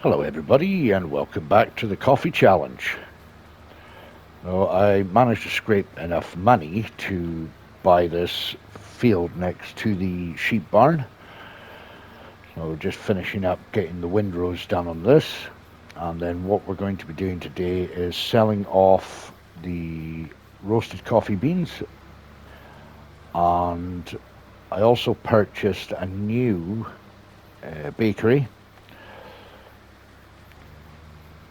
Hello everybody and welcome back to the Coffee Challenge. Now, I managed to scrape enough money to buy this field next to the sheep barn. So we're just finishing up getting the windrows done on this, and then what we're going to be doing today is selling off the roasted coffee beans, and I also purchased a new bakery,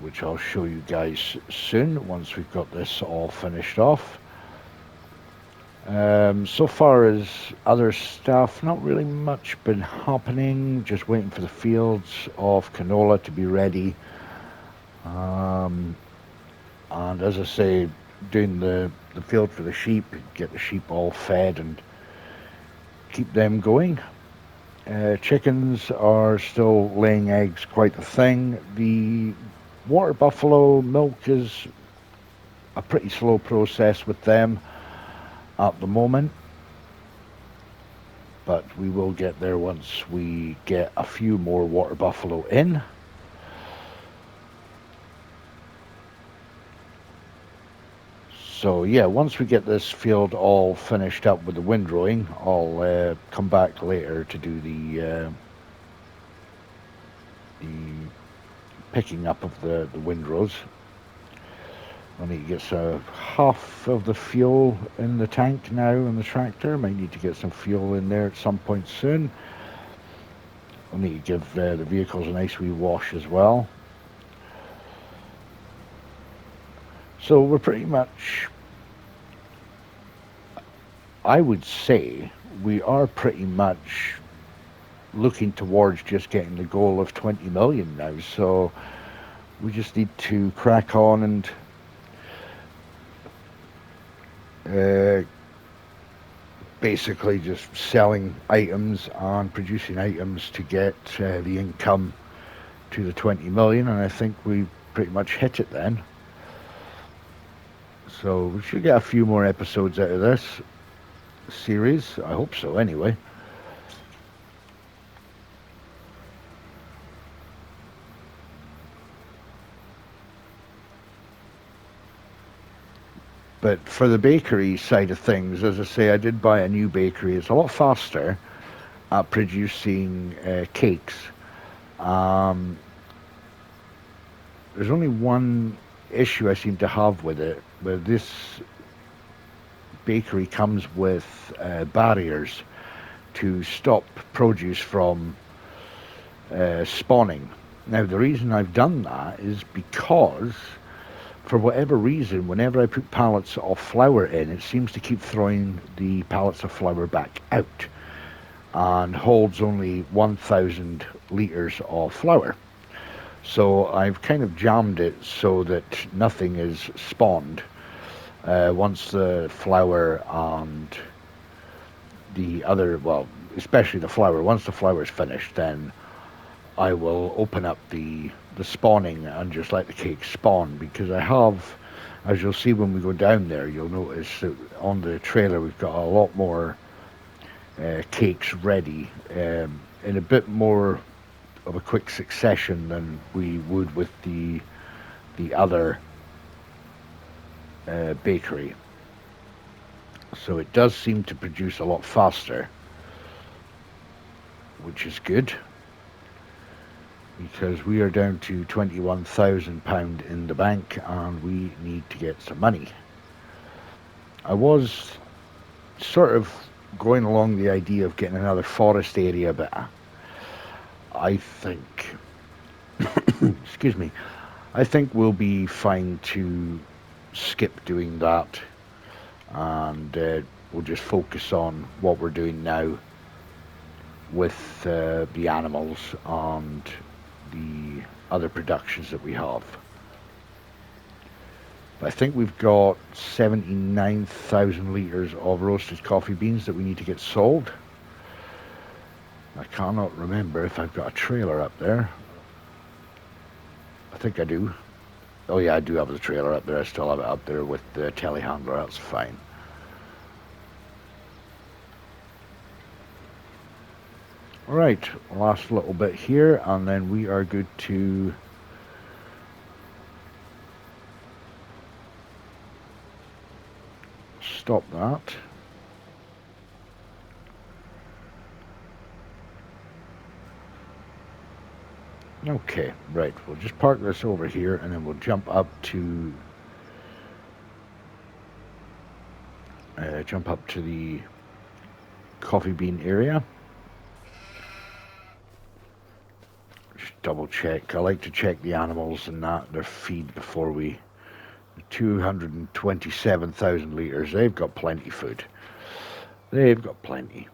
which I'll show you guys soon once we've got this all finished off. So far as other stuff, not really much been happening, just waiting for the fields of canola to be ready. And as I say, doing the field for the sheep, get the sheep all fed and keep them going. Chickens are still laying eggs, quite the thing. The water buffalo milk is a pretty slow process with them at the moment, but we will get there once we get a few more water buffalo in. So yeah, once we get this field all finished up with the windrowing, I'll come back later to do the picking up of the windrows. I need to get half of the fuel in the tank now in the tractor. Might need to get some fuel in there at some point soon. I'll need to give the vehicles a nice wee wash as well. So we're pretty much, I would say, we are pretty much looking towards just getting the goal of 20 million now. So we just need to crack on and basically just selling items and producing items to get the income to the 20 million, and I think we pretty much hit it then. So we should get a few more episodes out of this series. I hope so anyway. But for the bakery side of things, as I say, I did buy a new bakery. It's a lot faster at producing cakes. There's only one issue I seem to have with it, where this bakery comes with barriers to stop produce from spawning. Now, the reason I've done that is because, for whatever reason, whenever I put pallets of flour in, it seems to keep throwing the pallets of flour back out and holds only 1,000 litres of flour. So I've kind of jammed it so that nothing is spawned. Once the flour and the other, well, especially the flour, once the flour is finished, then I will open up the spawning and just let the cake spawn, because I have, as you'll see when we go down there, you'll notice that on the trailer we've got a lot more cakes ready in a bit more of a quick succession than we would with the other bakery. So it does seem to produce a lot faster, which is good, because we are down to £21,000 in the bank and we need to get some money. I was sort of going along the idea of getting another forest area, but I think excuse me, I think we'll be fine to skip doing that, and we'll just focus on what we're doing now with the animals and the other productions that we have. I think we've got 79,000 litres of roasted coffee beans that we need to get sold. I cannot remember if I've got a trailer up there. I think I do. Oh yeah, I do have the trailer up there. I still have it up there with the telehandler. That's fine. Alright, last little bit here, and then we are good to stop that. Okay, right, we'll just park this over here and then we'll jump up to the coffee bean area. Just double check. I like to check the animals and that, their feed before we... 227,000 litres. They've got plenty food. They've got plenty.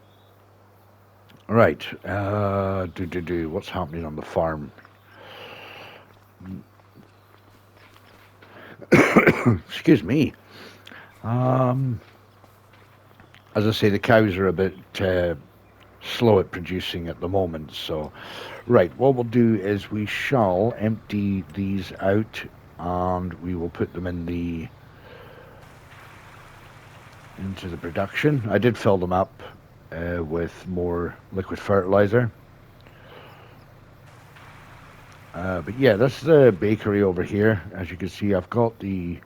Right. What's happening on the farm? Excuse me. As I say, the cows are a bit slow at producing at the moment. So, right. What we'll do is we shall empty these out, and we will put them into the production. I did fill them up with more liquid fertilizer. But yeah, this is the bakery over here. As you can see, I've got the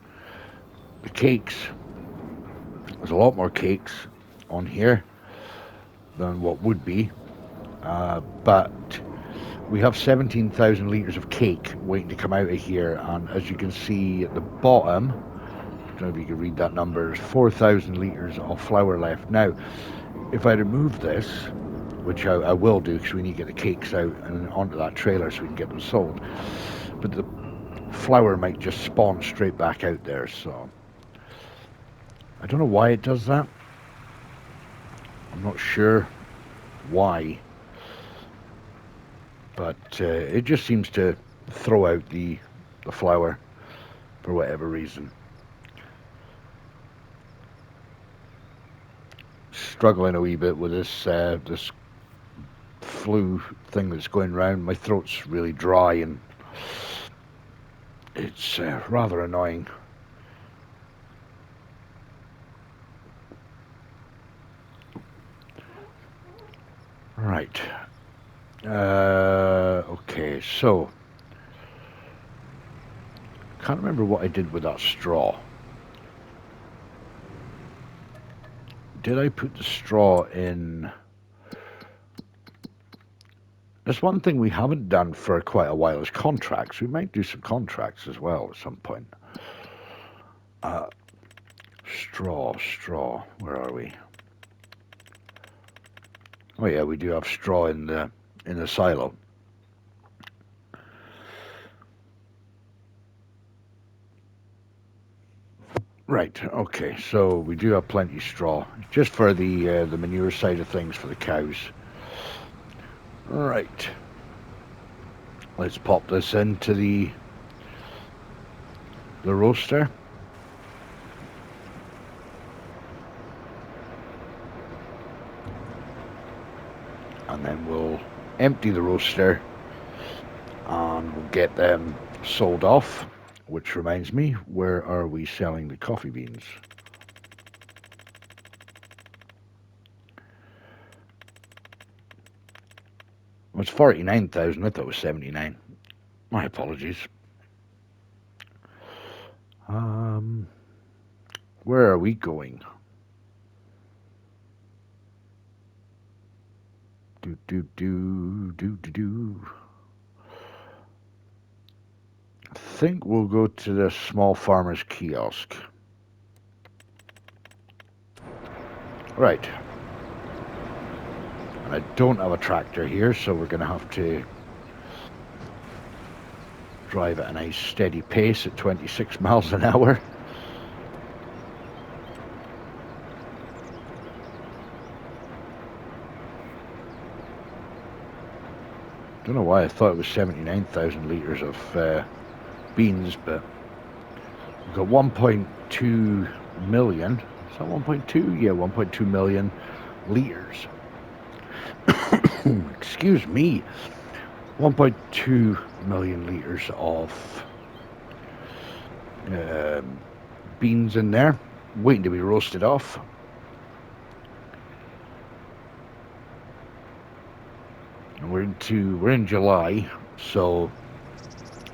cakes. There's a lot more cakes on here than what would be. But we have 17,000 litres of cake waiting to come out of here. And as you can see at the bottom, I don't know if you can read that number, there's 4,000 litres of flour left. Now, if I remove this, which I will do because we need to get the cakes out and onto that trailer so we can get them sold, but the flour might just spawn straight back out there, so I don't know why it does that. I'm not sure why, but it just seems to throw out the flour for whatever reason. Struggling a wee bit with this this flu thing that's going round. My throat's really dry and it's rather annoying. Right. Okay, so can't remember what I did with that straw. Did I put the straw in? That's one thing we haven't done for quite a while is contracts. We might do some contracts as well at some point. Straw. Where are we? Oh yeah, we do have straw in the silo. Right. Okay. So we do have plenty of straw, just for the manure side of things for the cows. Right. Let's pop this into the roaster. And then we'll empty the roaster and we'll get them sold off. Which reminds me, where are we selling the coffee beans? Well, it's 49,000. I thought it was 79. My apologies. Where are we going? I think we'll go to the small farmer's kiosk. Right. I don't have a tractor here, so we're going to have to drive at a nice steady pace at 26 miles an hour. Don't know why I thought it was 79,000 litres of beans, but we've got 1.2 million. Is that 1.2? Yeah, 1.2 million litres. Excuse me. 1.2 million litres of beans in there, waiting to be roasted off. And we're in July, so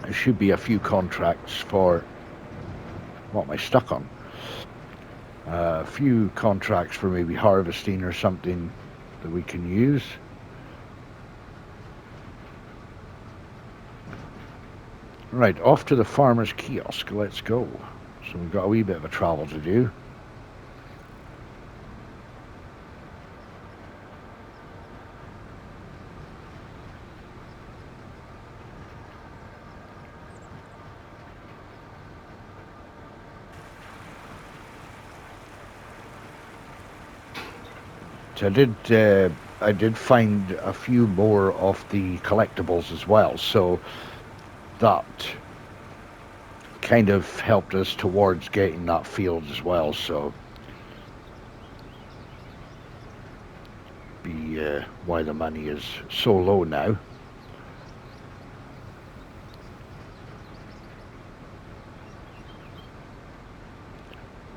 there should be a few contracts for... What am I stuck on? A few contracts for maybe harvesting or something that we can use. Right, off to the farmer's kiosk. Let's go. So we've got a wee bit of a travel to do. So I did find a few more of the collectibles as well, so that kind of helped us towards getting that field as well. So be why the money is so low now.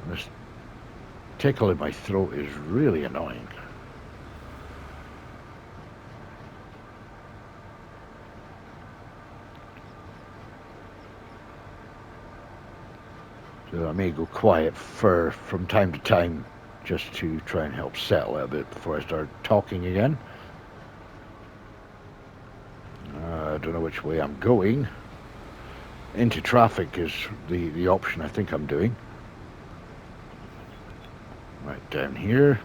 This tickle in my throat is really annoying. So I may go quiet from time to time just to try and help settle it a bit before I start talking again. I don't know which way I'm going. Into traffic is the option I think I'm doing. Right down here.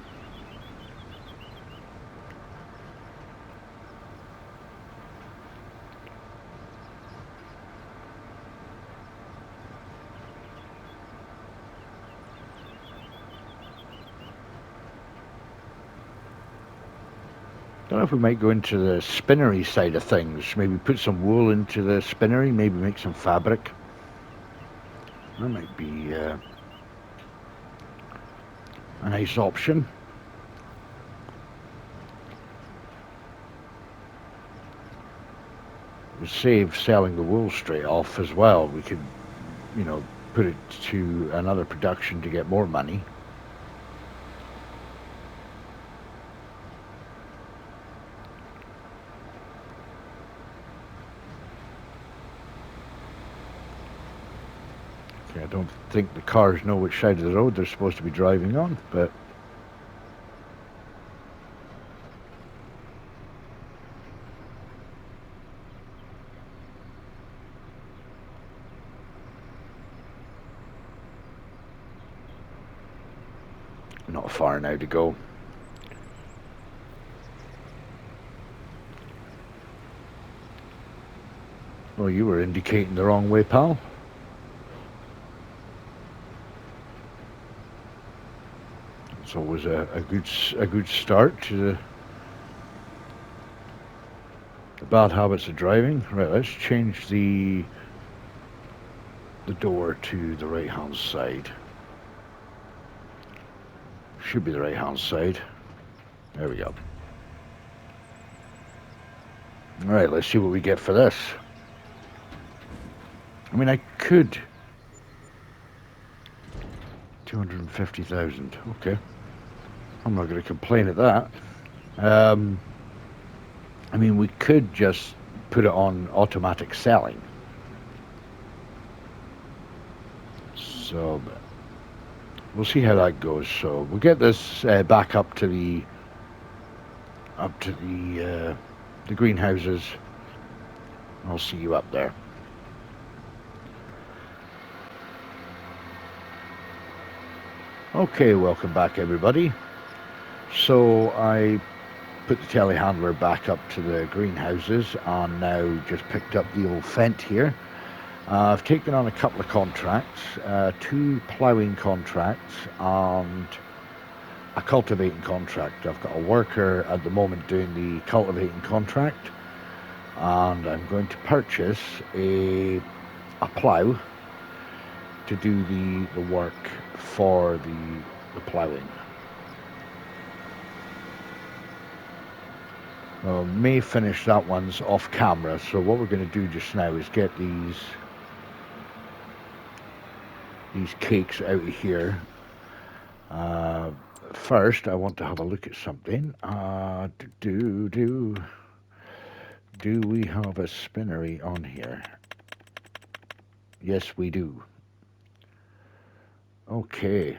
Don't know if we might go into the spinnery side of things. Maybe put some wool into the spinnery, maybe make some fabric. That might be a nice option. It would save selling the wool straight off as well. We could, you know, put it to another production to get more money. I don't think the cars know which side of the road they're supposed to be driving on, but not far now to go. Well, you were indicating the wrong way, pal. It's always a good start to the bad habits of driving. Right, let's change the door to the right hand side. Should be the right hand side. There we go. Alright, let's see what we get for this. I mean, I could 250,000. Okay. I'm not going to complain at that. I mean, we could just put it on automatic selling. So we'll see how that goes. So we'll get this back up to the greenhouses. I'll see you up there. Okay, welcome back everybody. So I put the telehandler back up to the greenhouses and now just picked up the old Fent here. I've taken on a couple of contracts, 2 ploughing contracts and a cultivating contract. I've got a worker at the moment doing the cultivating contract, and I'm going to purchase a plough to do the work for the ploughing. May finish that one's off camera, so what we're going to do just now is get these cakes out of here. First I want to have a look at something. Do we have a spinnery on here? Yes, we do. Okay.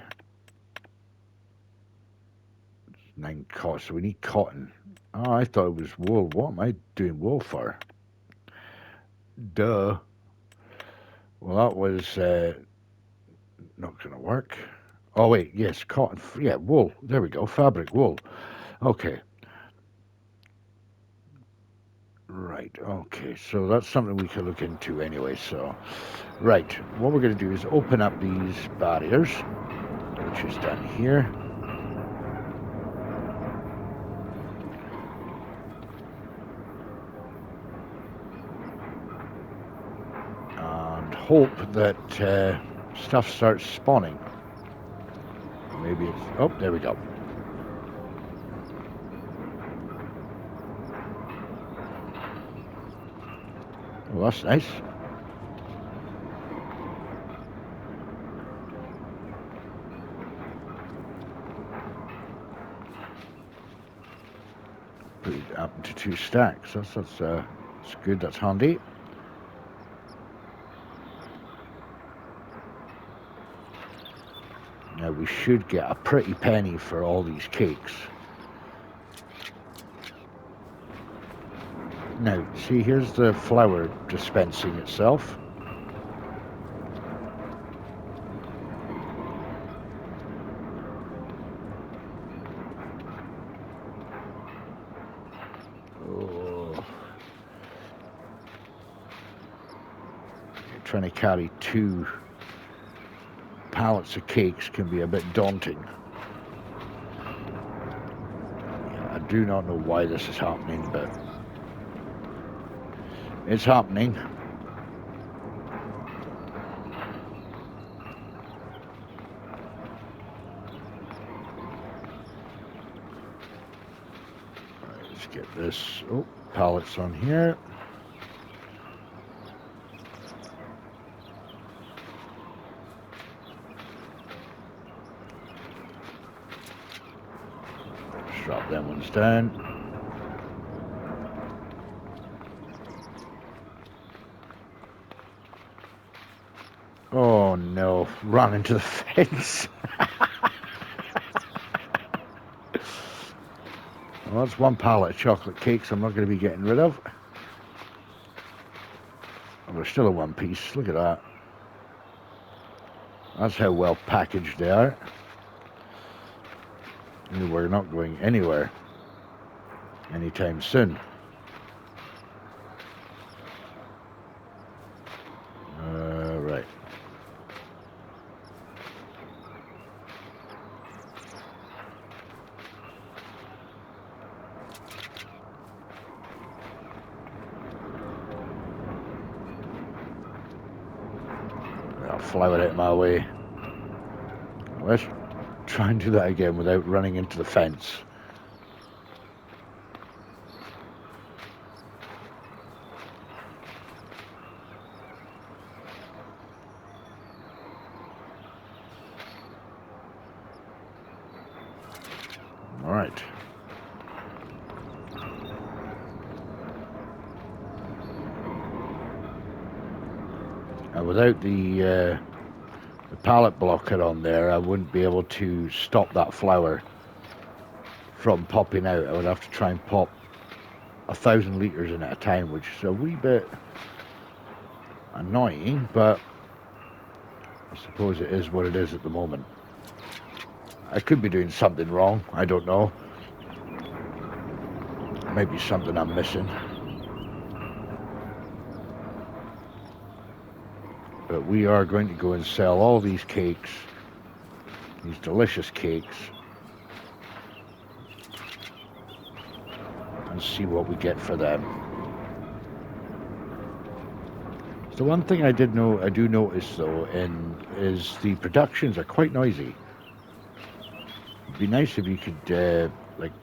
9 cotton, so we need cotton. Oh, I thought it was wool. What am I doing wool for? Duh. Well, that was not going to work. Oh, wait, yes, cotton. Yeah, wool. There we go, fabric, wool. Okay. Right, okay, so that's something we can look into anyway, so... Right, what we're going to do is open up these barriers, which is down here. And hope that stuff starts spawning. Maybe it's... Oh, there we go. Well, that's nice. Put it up into 2 stacks. That's good. That's handy. Now we should get a pretty penny for all these cakes. Now, see, here's the flour dispensing itself. Oh. Trying to carry 2 pallets of cakes can be a bit daunting. Yeah, I do not know why this is happening, but it's happening. Right, let's get this. Oh, pallets on here. Drop them ones down. Oh no, run into the fence. Well, that's 1 pallet of chocolate cakes I'm not going to be getting rid of. Oh, they're still a 1 piece. Look at that. That's how well packaged they are. And we're not going anywhere anytime soon. Right. I'll flower it out of my way. Let's try and do that again without running into the fence. All right. Now, without the pallet blocker on there, I wouldn't be able to stop that flour from popping out. I would have to try and pop 1,000 litres in at a time, which is a wee bit annoying, but I suppose it is what it is at the moment. I could be doing something wrong, I don't know. Maybe something I'm missing. But we are going to go and sell all these cakes, these delicious cakes, and see what we get for them. The one thing I do notice though, is the productions are quite noisy. It'd be nice if you could, like,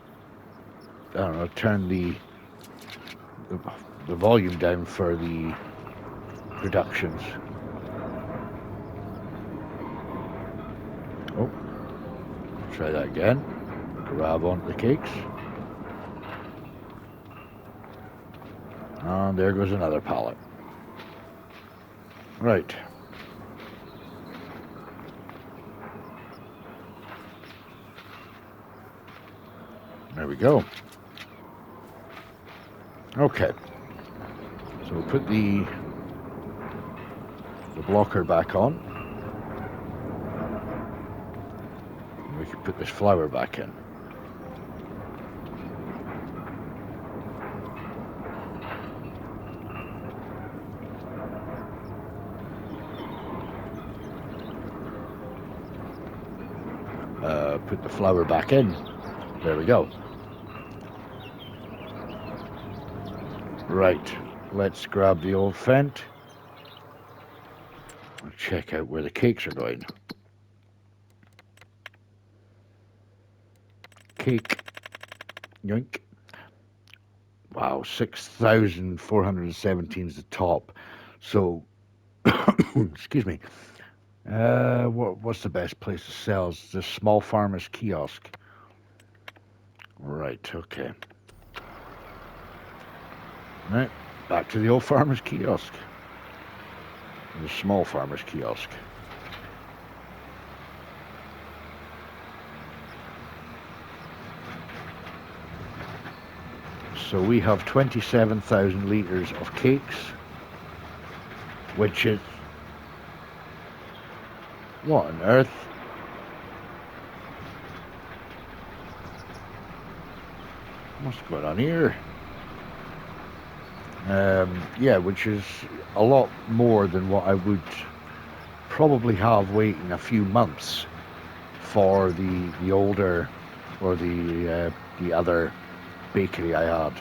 I don't know, turn the volume down for the productions. Oh, try that again. Grab onto the cakes. And there goes another pallet. Right. There we go. Okay. So we'll put the blocker back on. And we can put this flower back in. Put the flower back in. There we go. Right, let's grab the old fent. We'll check out where the cakes are going. Cake. Yoink. Wow, 6,417 is the top. So, excuse me. What's the best place to sell? Is the small farmer's kiosk. Right, okay. Right, back to the old farmer's kiosk. The small farmer's kiosk. So we have 27,000 litres of cakes, which is... What on earth? What's going on here? Yeah, which is a lot more than what I would probably have waiting a few months for the older or the other bakery I had.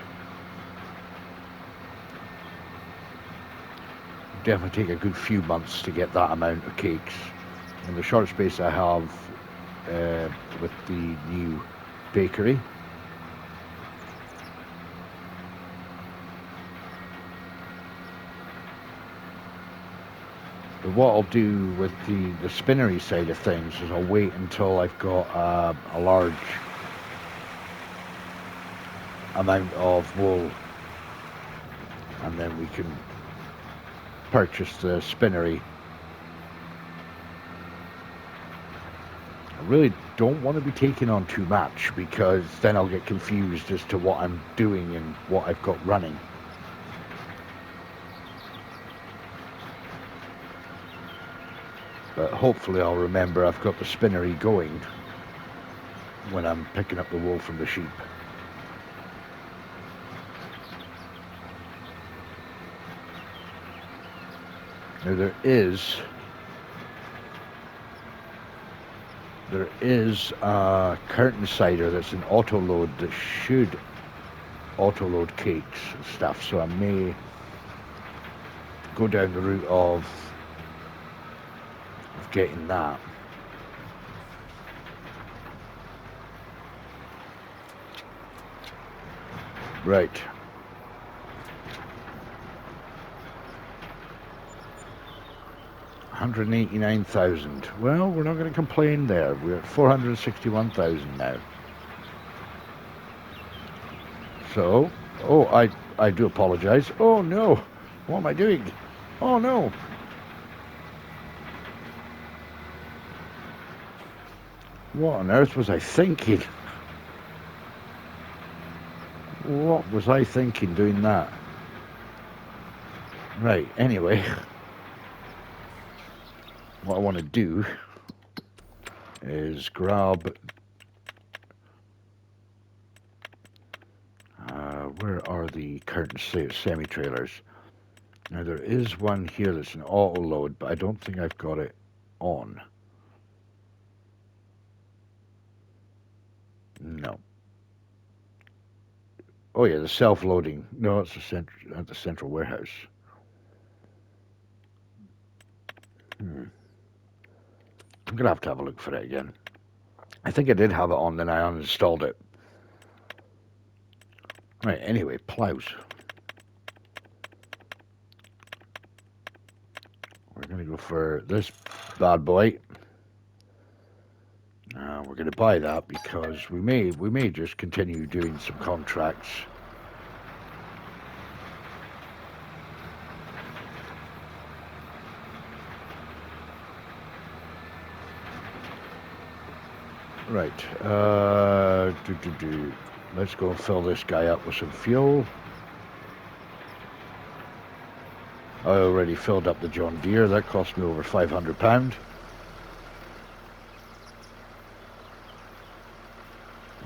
Definitely take a good few months to get that amount of cakes. In the short space I have with the new bakery. But what I'll do with the spinnery side of things is I'll wait until I've got a large amount of wool, and then we can purchase the spinnery. I really don't want to be taking on too much, because then I'll get confused as to what I'm doing and what I've got running. But hopefully I'll remember I've got the spinnery going when I'm picking up the wool from the sheep. Now there is a curtain cider that's an auto load that should auto load cakes and stuff, so I may go down the route of getting that. Right. $189,000. Well, we're not going to complain there. We're at 461,000 now. So, oh, I do apologize. Oh no, what am I doing? Oh no. What on earth was I thinking? What was I thinking doing that? Right, anyway. What I want to do is grab... where are the curtain semi-trailers? Now there is one here that's an auto load, but I don't think I've got it on. No. Oh yeah, the self-loading. No, it's at the central warehouse. I'm gonna have to have a look for it again. I think I did have it on, then I uninstalled it. Right, anyway, plows. We're gonna go for this bad boy. We're gonna buy that because we may just continue doing some contracts. Right. Let's go and fill this guy up with some fuel. I already filled up the John Deere. That cost me over £500.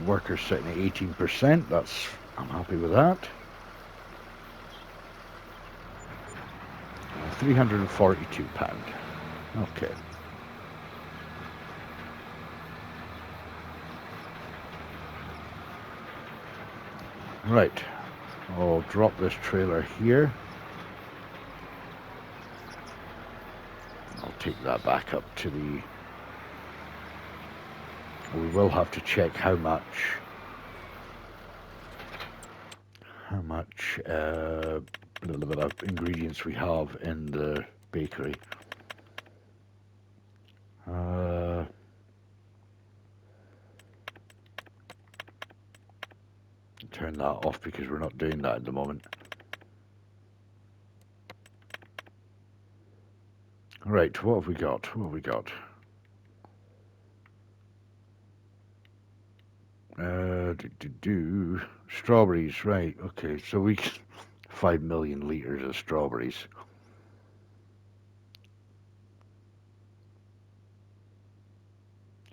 Workers sitting at 18%. I'm happy with that. £342. Okay. Right. I'll drop this trailer here. I'll take that back up to the... We will have to check how much ingredients we have in the bakery. Turn that off because we're not doing that at the moment. Right, what have we got? What have we got? Strawberries, right, okay, so we 5 million litres of strawberries.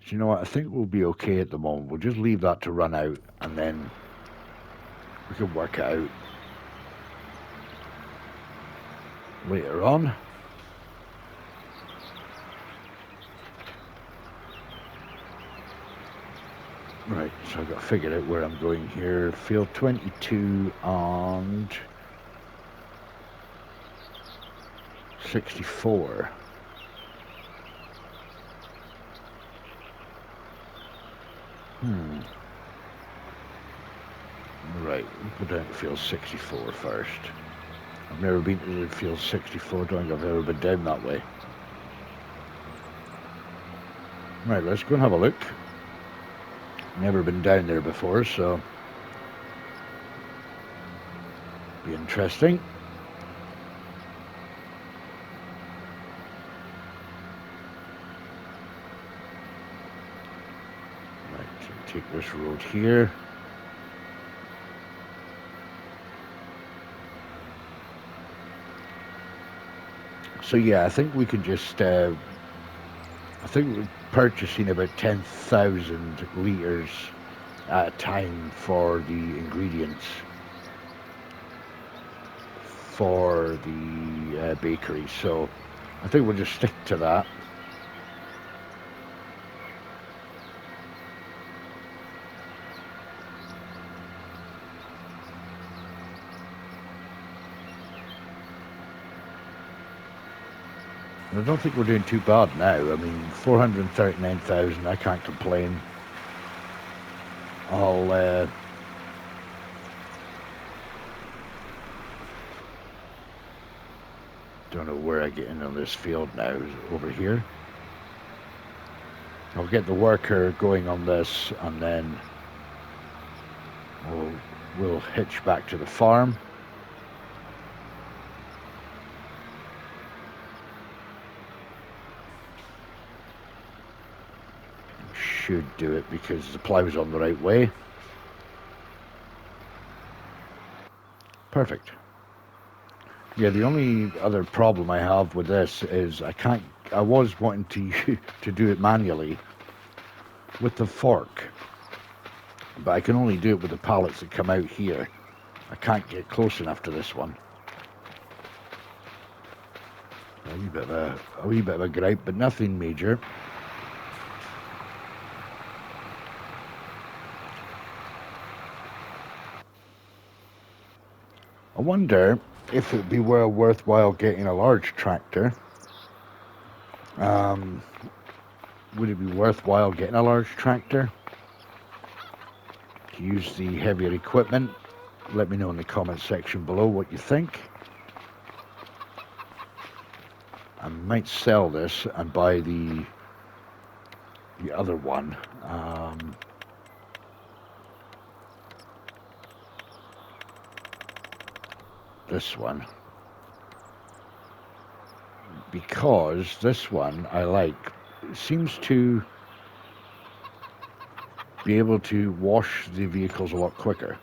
So you know what, I think we'll be okay at the moment. We'll just leave that to run out and then we can work it out later on. Right, so I've got to figure out where I'm going here. Field 22 and 64. Right, we'll go down to field 64 first. I've never been to field 64, don't think I've ever been down that way. Right, let's go and have a look. Never been down there before, so be interesting. Right, so take this road here. So yeah, I think we could just, I think we're purchasing about 10,000 litres at a time for the ingredients for the bakery. So I think we'll just stick to that. I don't think we're doing too bad now. I mean, 439,000, I can't complain. I'll don't know where I get in on this field now. Over here. I'll get the worker going on this and then we'll hitch back to the farm. Should do it because the plough's on the right way. Perfect. Yeah, the only other problem I have with this is I was wanting to do it manually with the fork, but I can only do it with the pallets that come out here. I can't get close enough to this one. A wee bit of a gripe, but nothing major. I wonder if it would be worthwhile getting a large tractor. Would it be worthwhile getting a large tractor to use the heavier equipment? Let me know in the comment section below what you think. I might sell this and buy the other one. This one, because this one I like. It seems to be able to wash the vehicles a lot quicker.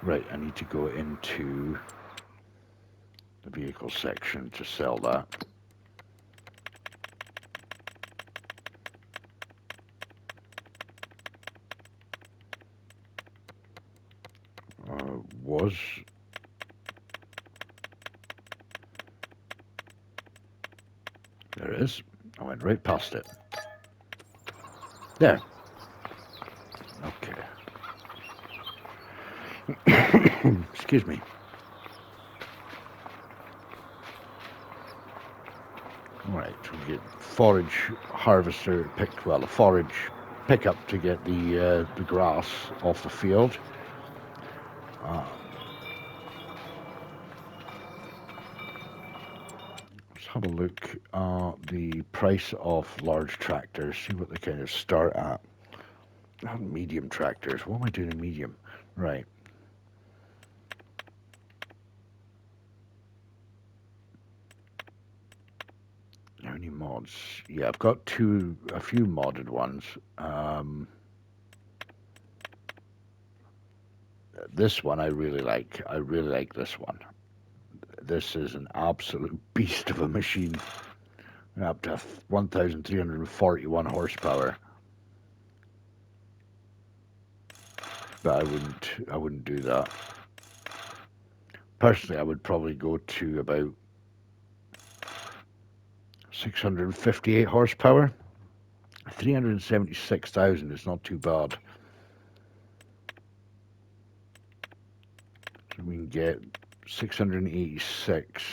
Right, I need to go into the vehicle section to sell that. Was there it is. I went right past it. There. Okay. Excuse me. Right, we get forage harvester picked, well, a forage pickup to get the grass off the field. Let's have a look at the price of large tractors, see what they kind of start at. Medium tractors, what am I doing in medium? Right. How many mods? Yeah, I've got a few modded ones. This one I really like. I really like this one. This is an absolute beast of a machine. Up to 1,341 horsepower. But I wouldn't do that. Personally, I would probably go to about 658 horsepower. 376,000 is not too bad. So we can get 686.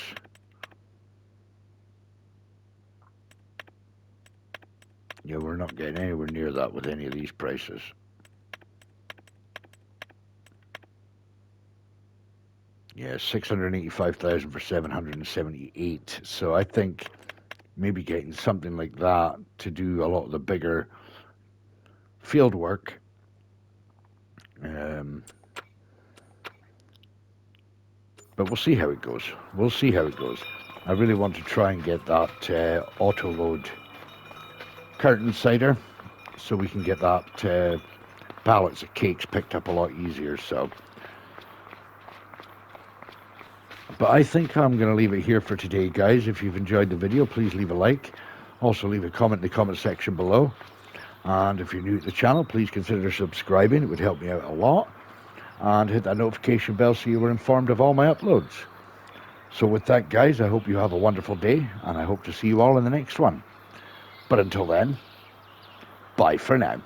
Yeah, we're not getting anywhere near that with any of these prices. Yeah, 685,000 for 778. So I think maybe getting something like that to do a lot of the bigger field work. But we'll see how it goes. We'll see how it goes. I really want to try and get that auto load curtain cider so we can get that pallets of cakes picked up a lot easier. So, but I think I'm going to leave it here for today, guys. If you've enjoyed the video, please leave a like. Also leave a comment in the comment section below. And if you're new to the channel, please consider subscribing. It would help me out a lot. And hit that notification bell so you were informed of all my uploads. So with that, guys, I hope you have a wonderful day, and I hope to see you all in the next one. But until then, bye for now.